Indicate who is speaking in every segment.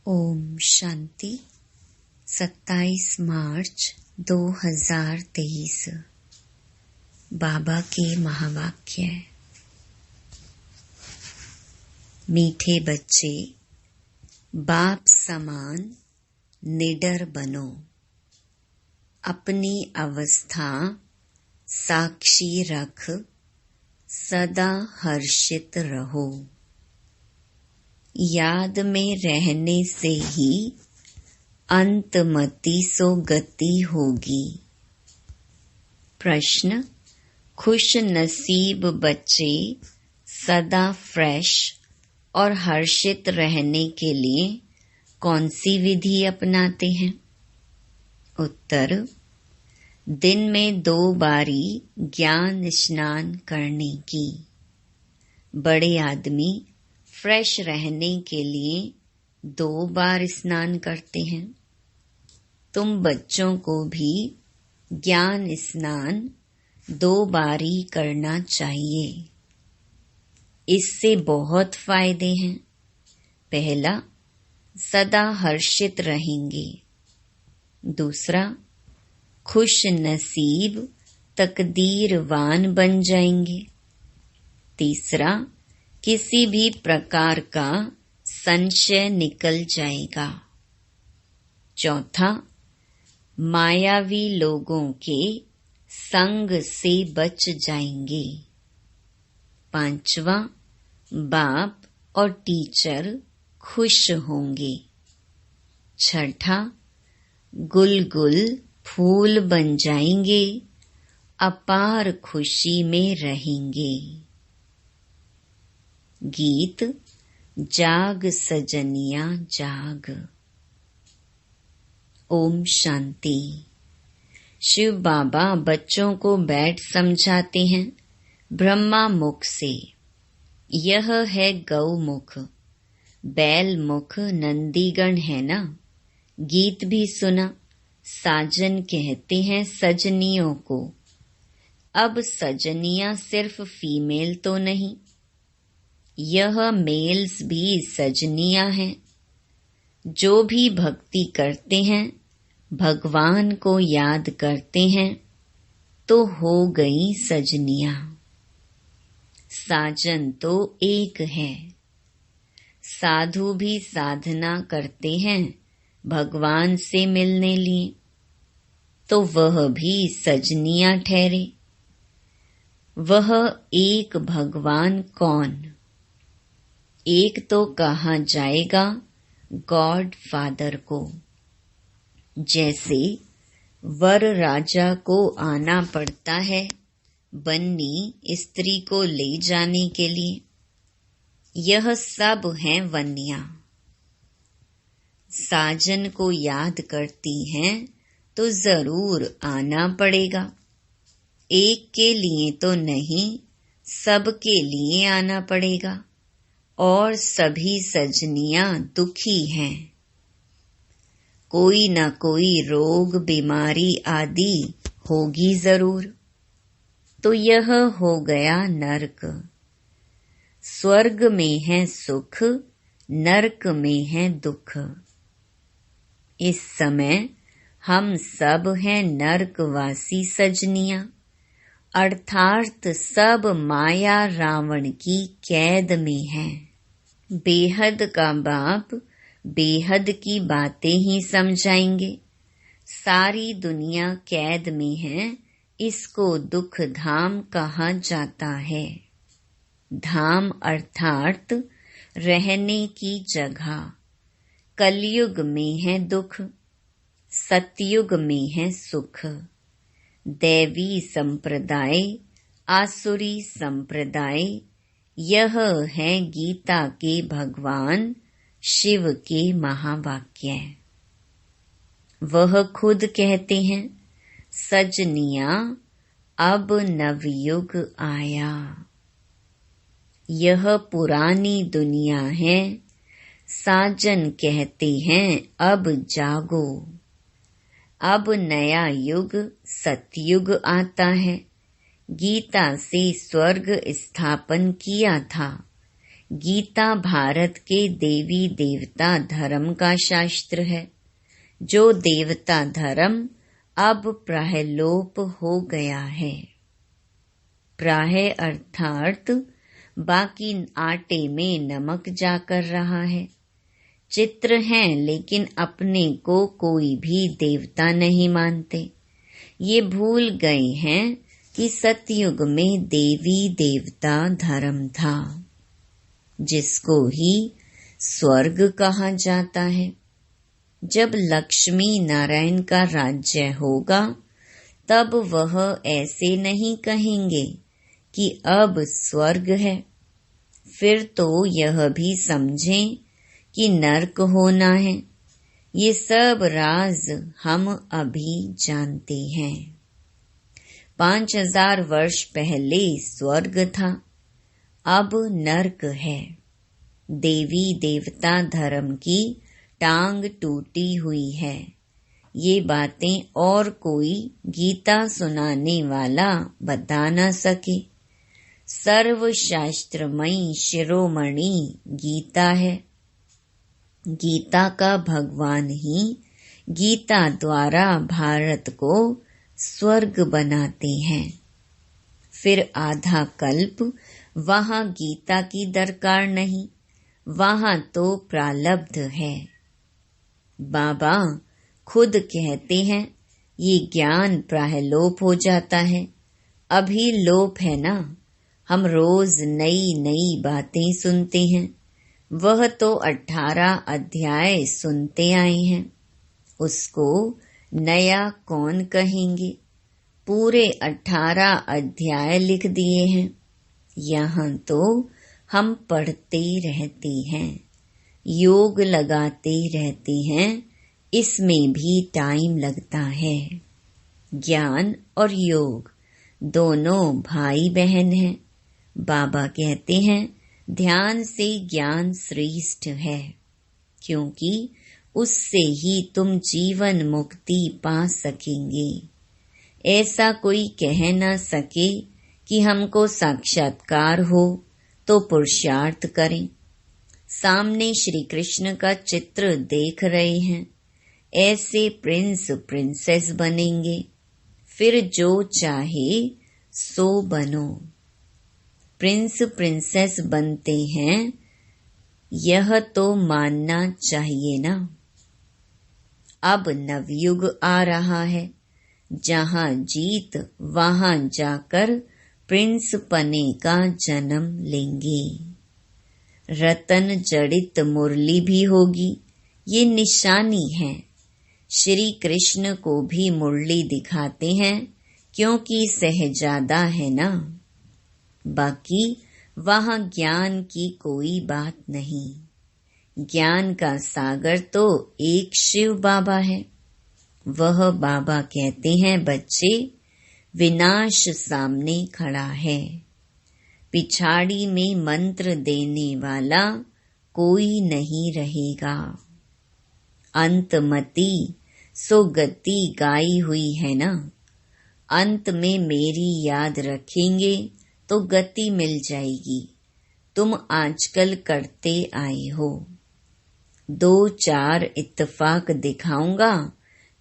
Speaker 1: ओम शांति। 27 मार्च 2023 बाबा के महावाक्य। मीठे बच्चे, बाप समान निडर बनो। अपनी अवस्था साक्षी रख सदा हर्षित रहो। याद में रहने से ही अंतमति सो गति होगी। प्रश्न: खुश नसीब बच्चे सदा फ्रेश और हर्षित रहने के लिए कौन सी विधि अपनाते हैं? उत्तर: दिन में 2 बारी ज्ञान स्नान करने की। बड़े आदमी फ्रेश रहने के लिए 2 बार स्नान करते हैं। तुम बच्चों को भी ज्ञान स्नान 2 बारी करना चाहिए। इससे बहुत फायदे हैं। पहला, सदा हर्षित रहेंगे। दूसरा, खुश नसीब तकदीरवान बन जाएंगे। तीसरा, किसी भी प्रकार का संशय निकल जाएगा। चौथा, मायावी लोगों के संग से बच जाएंगे। पांचवा, बाप और टीचर खुश होंगे। छठा, गुलगुल फूल बन जाएंगे, अपार खुशी में रहेंगे। गीत: जाग सजनिया जाग। ओम शांति। शिव बाबा बच्चों को बैठ समझाते हैं ब्रह्मा मुख से। यह है गौ मुख, बैल मुख नंदीगण है ना। गीत भी सुना। साजन कहते हैं सजनियों को। अब सजनियां सिर्फ फीमेल तो नहीं, यह मेल्स भी सजनियां हैं। जो भी भक्ति करते हैं, भगवान को याद करते हैं, तो हो गई सजनियां। साजन तो एक है। साधु भी साधना करते हैं भगवान से मिलने लिए, तो वह भी सजनियां ठहरे। वह एक भगवान कौन? एक तो कहा जाएगा गॉड फादर को। जैसे वर राजा को आना पड़ता है बन्नी स्त्री को ले जाने के लिए, यह सब हैं वन्नियां। साजन को याद करती हैं तो जरूर आना पड़ेगा। एक के लिए तो नहीं, सबके लिए आना पड़ेगा। और सभी सजनियां दुखी हैं। कोई न कोई रोग बीमारी आदि होगी जरूर। तो यह हो गया नरक। स्वर्ग में है सुख, नरक में है दुख। इस समय हम सब हैं नरकवासी सजनियां, अर्थात सब माया रावण की कैद में है। बेहद का बाप बेहद की बातें ही समझाएंगे। सारी दुनिया कैद में है, इसको दुख धाम कहा जाता है। धाम अर्थात रहने की जगह। कलयुग में है दुख, सतयुग में है सुख। दैवी संप्रदाय, आसुरी संप्रदाय, यह है गीता के भगवान शिव के महावाक्य। वह खुद कहते हैं, सजनियां अब नवयुग आया। यह पुरानी दुनिया है। साजन कहते हैं अब जागो। अब नया युग सतयुग आता है। गीता से स्वर्ग स्थापन किया था, गीता भारत के देवी देवता धर्म का शास्त्र है। जो देवता धर्म अब प्राय लोप हो गया है। प्राय अर्थात बाकी आटे में नमक जाकर रहा है। चित्र हैं लेकिन अपने को कोई भी देवता नहीं मानते। ये भूल गए हैं कि सतयुग में देवी देवता धर्म था, जिसको ही स्वर्ग कहा जाता है। जब लक्ष्मी नारायण का राज्य होगा तब वह ऐसे नहीं कहेंगे कि अब स्वर्ग है। फिर तो यह भी समझें कि नरक होना है। ये सब राज हम अभी जानते हैं। 5000 वर्ष पहले स्वर्ग था, अब नरक है। देवी देवता धर्म की टांग टूटी हुई है। ये बातें और कोई गीता सुनाने वाला बता न सके। सर्वशास्त्रमयी शिरोमणि गीता है। गीता का भगवान ही गीता द्वारा भारत को स्वर्ग बनाते हैं। फिर आधा कल्प वहाँ गीता की दरकार नहीं, वहाँ तो प्रालब्ध है। बाबा खुद कहते हैं ये ज्ञान प्राय लोप हो जाता है। अभी लोप है ना, हम रोज नई नई बातें सुनते हैं। वह तो 18 अध्याय सुनते आए हैं, उसको नया कौन कहेंगे। पूरे 18 अध्याय लिख दिए हैं। यहाँ तो हम पढ़ते रहते हैं, योग लगाते रहते हैं, इसमें भी टाइम लगता है। ज्ञान और योग दोनों भाई बहन हैं। बाबा कहते हैं ध्यान से ज्ञान श्रेष्ठ है, क्योंकि उससे ही तुम जीवन मुक्ति पा सकेंगे। ऐसा कोई कह न सके कि हमको साक्षात्कार हो तो पुरुषार्थ करें। सामने श्री कृष्ण का चित्र देख रहे हैं, ऐसे प्रिंस प्रिंसेस बनेंगे। फिर जो चाहे सो बनो। प्रिंस प्रिंसेस बनते हैं, यह तो मानना चाहिए ना। अब नवयुग आ रहा है, जहाँ जीत वहाँ जाकर प्रिंस पने का जन्म लेंगे। रतन जड़ित मुरली भी होगी, ये निशानी है। श्री कृष्ण को भी मुरली दिखाते हैं, क्योंकि सहजादा है ना। बाकी वहाँ ज्ञान की कोई बात नहीं। ज्ञान का सागर तो एक शिव बाबा है। वह बाबा कहते हैं बच्चे, विनाश सामने खड़ा है। पिछाड़ी में मंत्र देने वाला कोई नहीं रहेगा। अंतमति सो गति गाई हुई है ना। अंत में मेरी याद रखेंगे तो गति मिल जाएगी। तुम आजकल करते आए हो। 2-4 इत्तेफाक दिखाऊंगा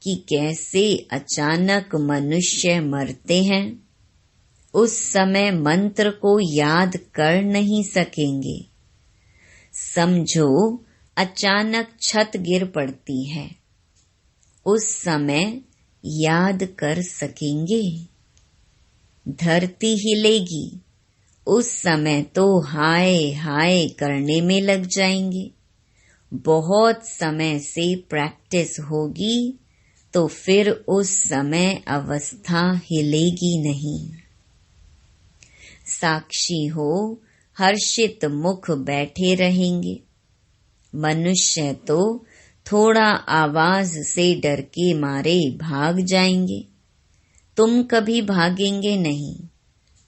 Speaker 1: कि कैसे अचानक मनुष्य मरते हैं। उस समय मंत्र को याद कर नहीं सकेंगे। समझो अचानक छत गिर पड़ती है, उस समय याद कर सकेंगे। धरती हिलेगी, उस समय तो हाय हाय करने में लग जाएंगे। बहुत समय से प्रैक्टिस होगी तो फिर उस समय अवस्था हिलेगी नहीं। साक्षी हो हर्षित मुख बैठे रहेंगे। मनुष्य तो थोड़ा आवाज से डर के मारे भाग जाएंगे। तुम कभी भागेंगे नहीं,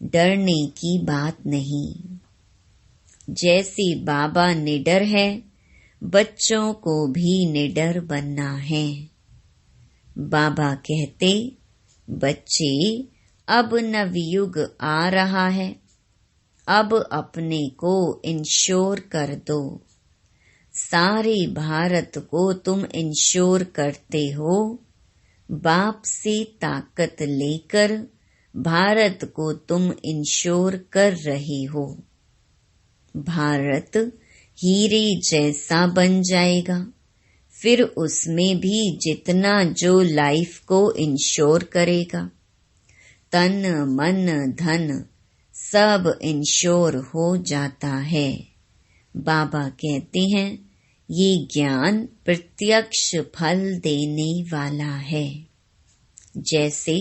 Speaker 1: डरने की बात नहीं। जैसे बाबा निडर है, बच्चों को भी निडर बनना है। बाबा कहते, बच्चे अब नवयुग आ रहा है। अब अपने को इंश्योर कर दो। सारे भारत को तुम इंश्योर करते हो। बाप से ताकत लेकर भारत को तुम इंश्योर कर रहे हो। भारत हीरे जैसा बन जाएगा। फिर उसमें भी जितना जो लाइफ को इंश्योर करेगा, तन मन धन सब इंश्योर हो जाता है। बाबा कहते हैं ये ज्ञान प्रत्यक्ष फल देने वाला है। जैसे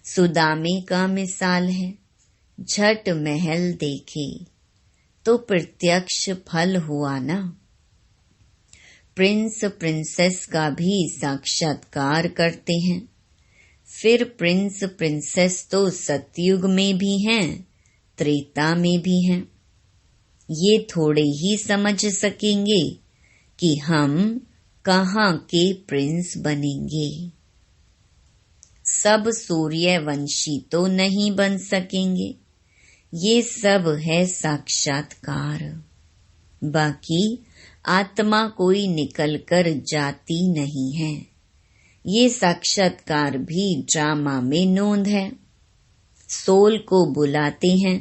Speaker 1: सुदामे का मिसाल है, झट महल देखे तो प्रत्यक्ष फल हुआ ना। प्रिंस प्रिंसेस का भी साक्षात्कार करते हैं। फिर प्रिंस प्रिंसेस तो सतयुग में भी हैं, त्रेता में भी हैं। ये थोड़े ही समझ सकेंगे कि हम कहाँ के प्रिंस बनेंगे। सब सूर्यवंशी तो नहीं बन सकेंगे। ये सब है साक्षात्कार। बाकी आत्मा कोई निकल कर जाती नहीं है। ये साक्षात्कार भी ड्रामा में नोंद है। सोल को बुलाते हैं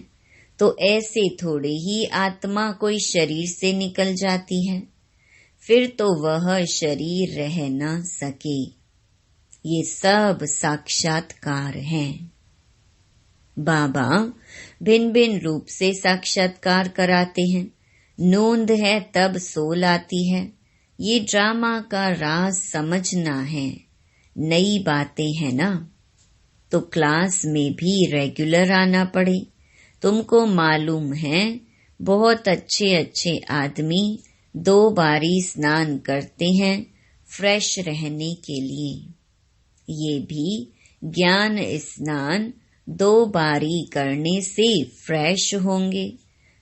Speaker 1: तो ऐसे थोड़े ही आत्मा कोई शरीर से निकल जाती है, फिर तो वह शरीर रह न सके। ये सब साक्षात्कार हैं। बाबा भिन्न भिन्न रूप से साक्षात्कार कराते हैं। नोंद है तब सोल आती है। ये ड्रामा का राज समझना है। नई बातें हैं ना, तो क्लास में भी रेगुलर आना पड़े। तुमको मालूम है बहुत अच्छे अच्छे आदमी 2 बारी स्नान करते हैं फ्रेश रहने के लिए। ये भी ज्ञान स्नान 2 बारी करने से फ्रेश होंगे।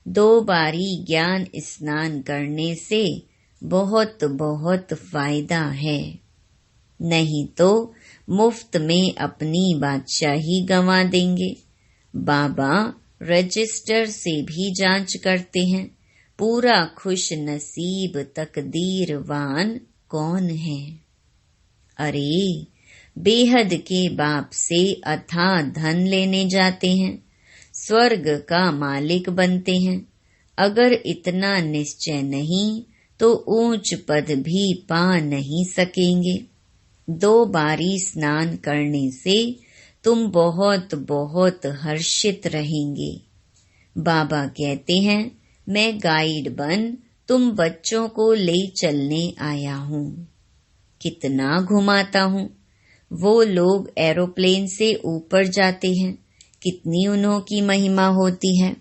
Speaker 1: 2 बारी ज्ञान स्नान करने से बहुत बहुत फायदा है। नहीं तो मुफ्त में अपनी बादशाही गंवा देंगे। बाबा रजिस्टर से भी जांच करते हैं, पूरा खुश नसीब तकदीरवान कौन है। अरे बेहद के बाप से अथाह धन लेने जाते हैं, स्वर्ग का मालिक बनते हैं। अगर इतना निश्चय नहीं तो ऊंच पद भी पा नहीं सकेंगे। 2 बारी स्नान करने से तुम बहुत बहुत हर्षित रहेंगे। बाबा कहते हैं मैं गाइड बन तुम बच्चों को ले चलने आया हूँ। कितना घुमाता हूँ। वो लोग एरोप्लेन से ऊपर जाते हैं, कितनी उन्हों की महिमा होती है।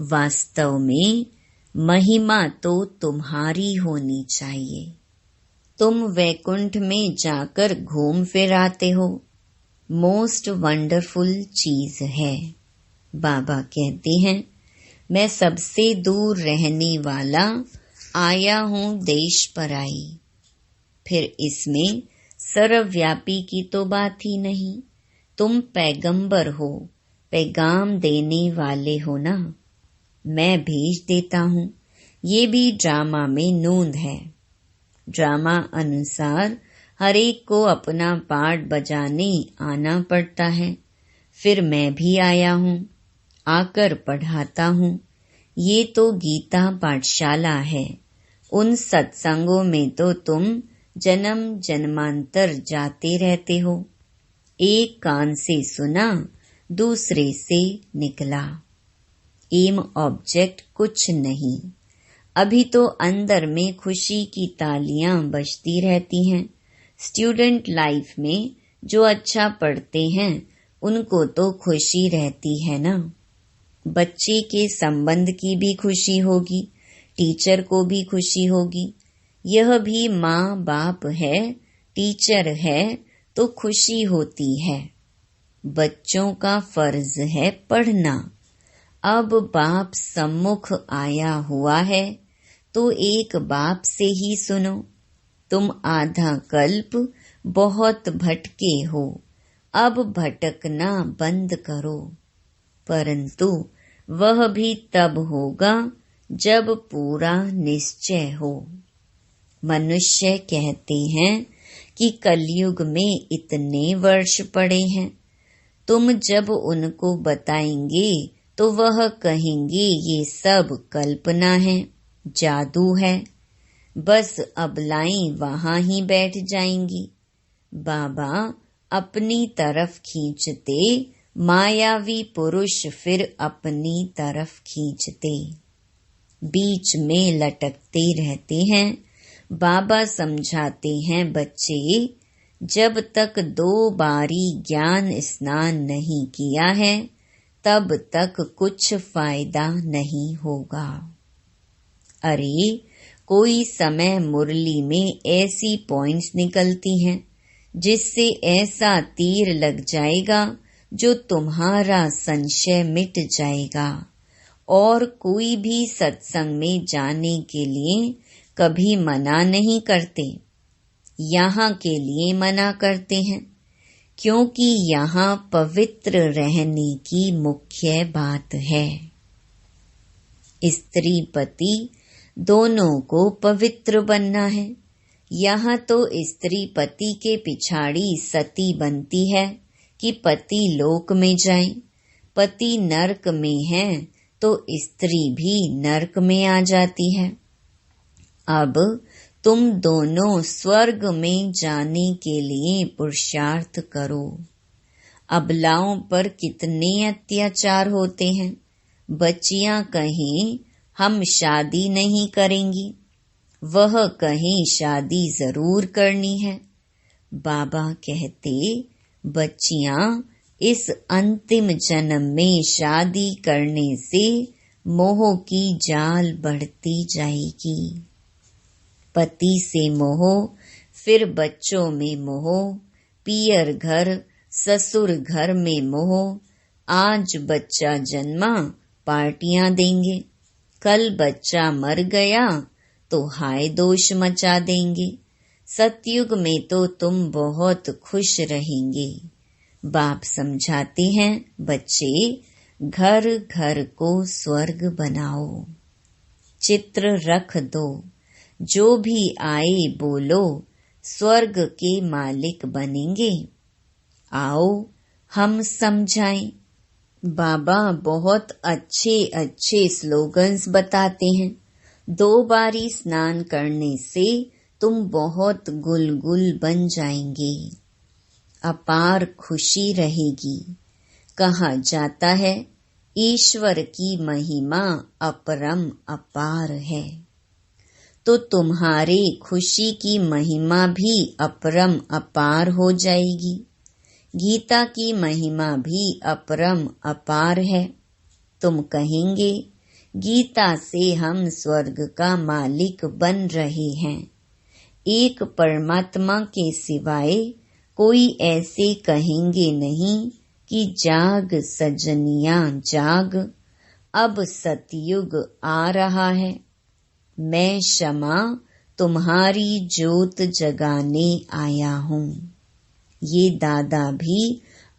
Speaker 1: वास्तव में महिमा तो तुम्हारी होनी चाहिए। तुम वैकुंठ में जाकर घूम फिर आते हो, मोस्ट वंडरफुल चीज है। बाबा कहते हैं मैं सबसे दूर रहने वाला आया हूँ देश पर आई। फिर इसमें सर्वव्यापी की तो बात ही नहीं। तुम पैगंबर हो, पैगाम देने वाले हो ना। मैं भेज देता हूँ। ये भी ड्रामा में नोंद है। ड्रामा अनुसार हर एक को अपना पार्ट बजाने आना पड़ता है। फिर मैं भी आया हूँ, आकर पढ़ाता हूँ। ये तो गीता पाठशाला है। उन सत्संगों में तो तुम जन्म जन्मांतर जाते रहते हो। एक कान से सुना, दूसरे से निकला। एम ऑब्जेक्ट कुछ नहीं। अभी तो अंदर में खुशी की तालियां बजती रहती हैं। स्टूडेंट लाइफ में जो अच्छा पढ़ते हैं उनको तो खुशी रहती है ना। बच्चे के संबंध की भी खुशी होगी, टीचर को भी खुशी होगी। यह भी माँ बाप है, टीचर है तो खुशी होती है। बच्चों का फर्ज है पढ़ना। अब बाप सम्मुख आया हुआ है तो एक बाप से ही सुनो। तुम आधा कल्प बहुत भटके हो, अब भटकना बंद करो। परंतु वह भी तब होगा जब पूरा निश्चय हो। मनुष्य कहते हैं कि कलयुग में इतने वर्ष पड़े हैं। तुम जब उनको बताएंगे तो वह कहेंगे ये सब कल्पना है, जादू है, बस अबलाएं वहां ही बैठ जाएंगी। बाबा अपनी तरफ खींचते, मायावी पुरुष फिर अपनी तरफ खींचते, बीच में लटकते रहते हैं। बाबा समझाते हैं, बच्चे जब तक 2 बारी ज्ञान स्नान नहीं किया है तब तक कुछ फायदा नहीं होगा। अरे कोई समय मुरली में ऐसी पॉइंट्स निकलती हैं जिससे ऐसा तीर लग जाएगा जो तुम्हारा संशय मिट जाएगा। और कोई भी सत्संग में जाने के लिए कभी मना नहीं करते, यहाँ के लिए मना करते हैं क्योंकि यहाँ पवित्र रहने की मुख्य बात है। स्त्री पति दोनों को पवित्र बनना है। यहाँ तो स्त्री पति के पिछाड़ी सती बनती है कि पति लोक में जाए। पति नरक में है तो स्त्री भी नरक में आ जाती है। अब तुम दोनों स्वर्ग में जाने के लिए पुरुषार्थ करो। अबलाओं पर कितने अत्याचार होते हैं। बच्चियां कहें हम शादी नहीं करेंगी, वह कहें शादी जरूर करनी है। बाबा कहते, बच्चियां इस अंतिम जन्म में शादी करने से मोह की जाल बढ़ती जाएगी। पति से मोह, फिर बच्चों में मोह, पियर घर ससुर घर में मोह। आज बच्चा जन्मा पार्टियां देंगे, कल बच्चा मर गया तो हाय दोष मचा देंगे। सतयुग में तो तुम बहुत खुश रहेंगे। बाप समझाते हैं, बच्चे घर घर को स्वर्ग बनाओ, चित्र रख दो, जो भी आए बोलो स्वर्ग के मालिक बनेंगे। आओ हम समझाएं। बाबा बहुत अच्छे अच्छे स्लोगन्स बताते हैं। 2 बारी स्नान करने से तुम बहुत गुलगुल बन जाएंगे, अपार खुशी रहेगी। कहा जाता है ईश्वर की महिमा अपरम अपार है, तो तुम्हारे खुशी की महिमा भी अपरम अपार हो जाएगी। गीता की महिमा भी अपरम अपार है। तुम कहेंगे गीता से हम स्वर्ग का मालिक बन रहे हैं। एक परमात्मा के सिवाय कोई ऐसे कहेंगे नहीं कि जाग सजनिया जाग, अब सतयुग आ रहा है। मैं क्षमा तुम्हारी जोत जगाने आया हूँ। ये दादा भी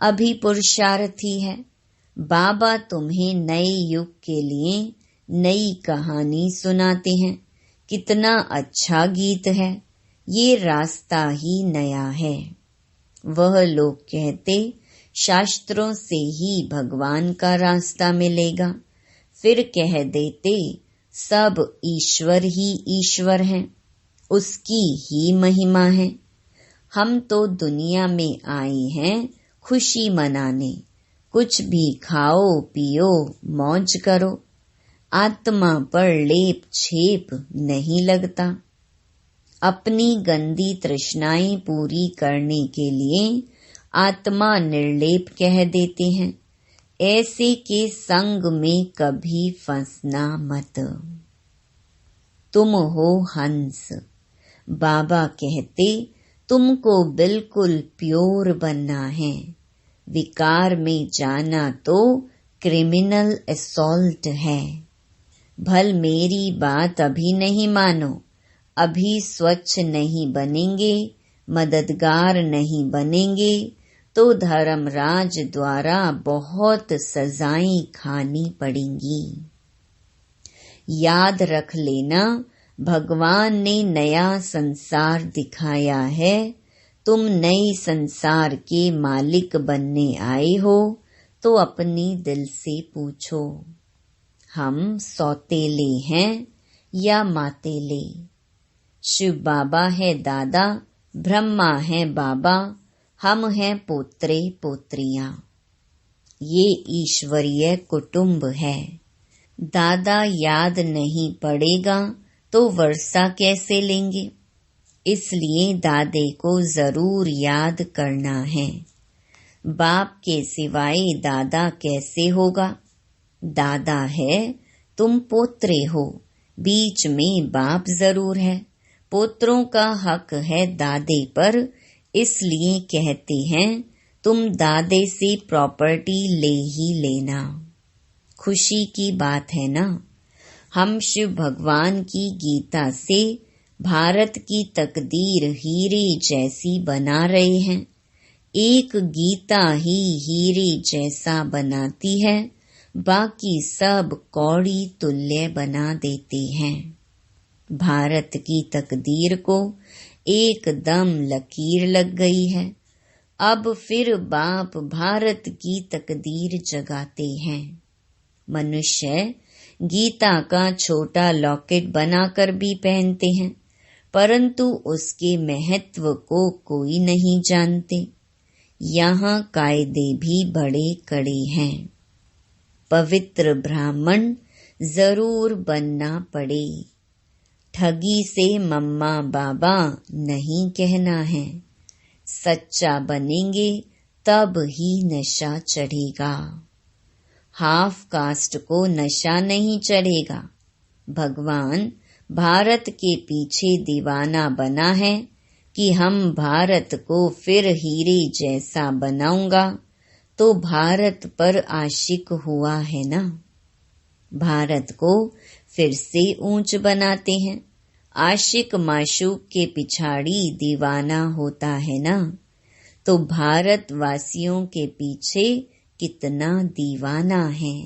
Speaker 1: अभी पुरुषार्थी है। बाबा तुम्हें नए युग के लिए नई कहानी सुनाते हैं। कितना अच्छा गीत है। ये रास्ता ही नया है। वह लोग कहते शास्त्रों से ही भगवान का रास्ता मिलेगा, फिर कह देते सब ईश्वर ही ईश्वर हैं, उसकी ही महिमा है। हम तो दुनिया में आए हैं खुशी मनाने, कुछ भी खाओ पियो मौज करो। आत्मा पर लेप छेप नहीं लगता। अपनी गंदी तृष्णाएं पूरी करने के लिए आत्मा निर्लेप कह देते हैं। ऐसे के संग में कभी फंसना मत। तुम हो हंस। बाबा कहते तुमको बिल्कुल प्योर बनना है। विकार में जाना तो क्रिमिनल असॉल्ट है। भल मेरी बात अभी नहीं मानो, अभी स्वच्छ नहीं बनेंगे, मददगार नहीं बनेंगे, तो धर्मराज द्वारा बहुत सजाएं खानी पड़ेंगी। याद रख लेना, भगवान ने नया संसार दिखाया है। तुम नए संसार के मालिक बनने आए हो, तो अपने दिल से पूछो, हम सौतेले हैं या मातेले? शिव बाबा है दादा, ब्रह्मा है बाबा, हम हैं पोत्रे पोत्रियां। ये ईश्वरीय कुटुंब है। दादा याद नहीं पड़ेगा तो वर्षा कैसे लेंगे? इसलिए दादे को जरूर याद करना है। बाप के सिवाय दादा कैसे होगा? दादा है, तुम पोत्रे हो, बीच में बाप जरूर है। पोत्रों का हक है दादे पर, इसलिए कहते हैं तुम दादे से प्रॉपर्टी ले ही लेना। खुशी की बात है ना। हम शिव भगवान की गीता से भारत की तकदीर हीरे जैसी बना रहे हैं। एक गीता ही हीरे जैसा बनाती है, बाकी सब कौड़ी तुल्य बना देते हैं। भारत की तकदीर को एकदम लकीर लग गई है। अब फिर बाप भारत की तकदीर जगाते हैं। मनुष्य गीता का छोटा लॉकेट बनाकर भी पहनते हैं, परंतु उसके महत्व को कोई नहीं जानते। यहाँ कायदे भी बड़े कड़े हैं। पवित्र ब्राह्मण जरूर बनना पड़े। ठगी से मम्मा बाबा नहीं कहना है। सच्चा बनेंगे तब ही नशा चढ़ेगा। हाफ कास्ट को नशा नहीं चढ़ेगा। भगवान भारत के पीछे दीवाना बना है कि हम भारत को फिर हीरे जैसा बनाऊंगा, तो भारत पर आशिक हुआ है ना। भारत को फिर से ऊंच बनाते हैं। आशिक माशूक के पिछाड़ी दीवाना होता है ना, तो भारत वासियों के पीछे कितना दीवाना है,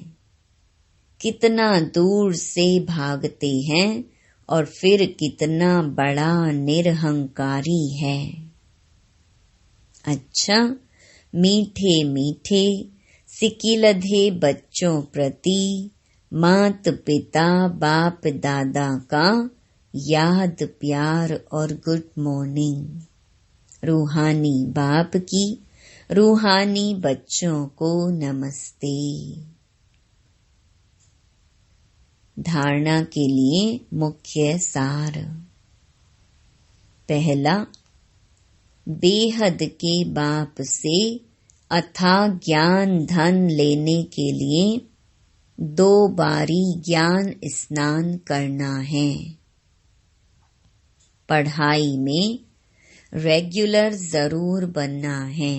Speaker 1: कितना दूर से भागते हैं और फिर कितना बड़ा निरहंकारी है। अच्छा, मीठे मीठे सिकिलधे बच्चों प्रति मात पिता बाप दादा का याद प्यार और गुड मॉर्निंग। रूहानी बाप की रूहानी बच्चों को नमस्ते। धारणा के लिए मुख्य सार। पहला, बेहद के बाप से अथाह ज्ञान धन लेने के लिए 2 बारी ज्ञान स्नान करना है। पढ़ाई में रेगुलर जरूर बनना है।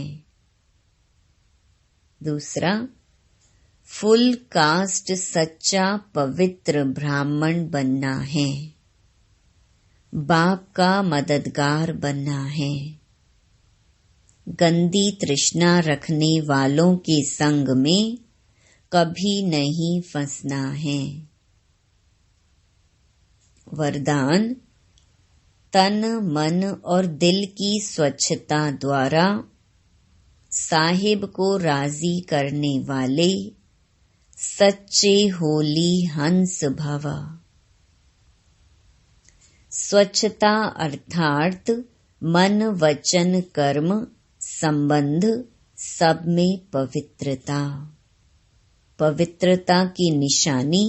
Speaker 1: दूसरा, फुल कास्ट सच्चा पवित्र ब्राह्मण बनना है। बाप का मददगार बनना है। गंदी तृष्णा रखने वालों के संग में कभी नहीं फंसना है। वरदान, तन मन और दिल की स्वच्छता द्वारा साहिब को राजी करने वाले सच्चे होली हंस भव। स्वच्छता अर्थात मन वचन कर्म संबंध सब में पवित्रता। पवित्रता की निशानी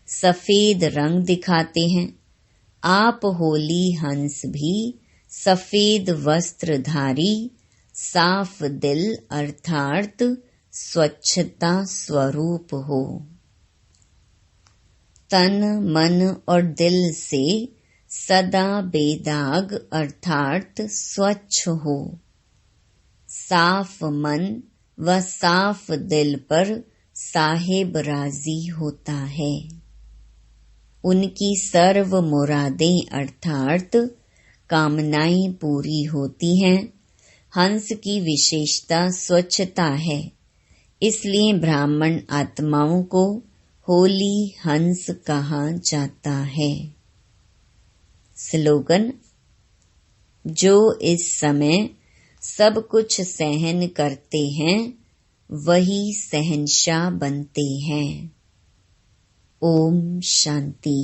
Speaker 1: सफेद रंग दिखाते हैं। आप होली हंस भी सफेद वस्त्रधारी साफ दिल अर्थात स्वच्छता स्वरूप हो। तन मन और दिल से सदा बेदाग अर्थात स्वच्छ हो। साफ मन व साफ दिल पर साहिब राजी होता है। उनकी सर्व मुरादें अर्थात कामनाएं पूरी होती हैं। हंस की विशेषता स्वच्छता है, इसलिए ब्राह्मण आत्माओं को होली हंस कहा जाता है। स्लोगन: जो इस समय सब कुछ सहन करते हैं वही सहनशाह बनते हैं। ओम शांति।